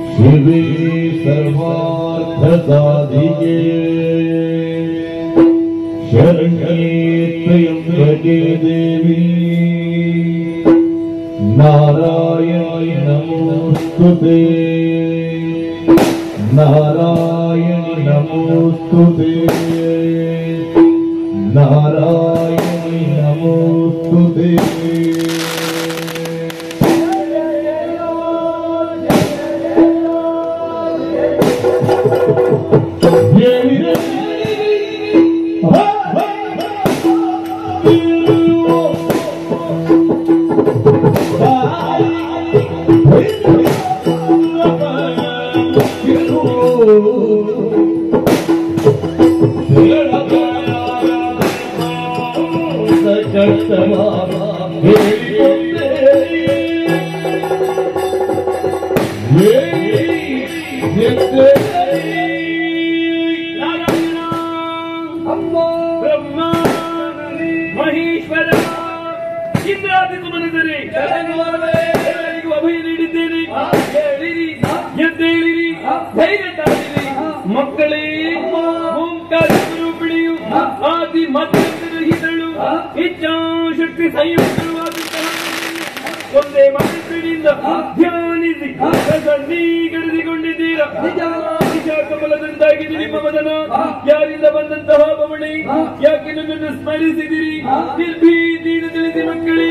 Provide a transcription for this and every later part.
शिवे सर्वार्थ साधिके शरण्ये त्र्यम्बके देवी नारायणी नमोस्तुते नारायणी नमोस्तुते नारायणी नमोस्तुते ಮಕ್ಕಳೇ ಓಂಕಾರ ಸ್ವರೂಪಿಣಿಯು ಆದಿ ಮಧ್ಯರಹಿತಳು ಇಚ್ಛಾಶಕ್ತಿ ಸಂಯುಕ್ತವಾದಂತಹ ಒಂದೇ ಮನಸ್ಸಿನಿಂದ ಧ್ಯಾನಿಸಿ ಕರೆದಿಕೊಂಡಿದ್ದೀರಾ ಕಮಲದಂತಾಗಿದೆ ನಿಮ್ಮ ಮದನ ಯಾರಿಂದ ಬಂದಂತಹ ಬವಣೆ ಯಾಕೆ ನನ್ನನ್ನು ಸ್ಮರಿಸಿದಿರಿ ನಿರ್ಭೀತಿಯಿಂದ ತಿಳಿಸಿ ಮಕ್ಕಳೇ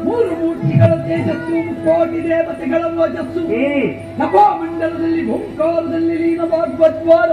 ಮೂರು ಮೂರ್ತಿಗಳ ತೇಜಸ್ಸು ಕೋಟಿ ದೇವತೆಗಳ ಓಜಸ್ಸು ನಭೋಮಂಡಲದಲ್ಲಿ ಓಂಕಾರದಲ್ಲಿ ಲೀನವಾಗುವ ದ್ವಾರ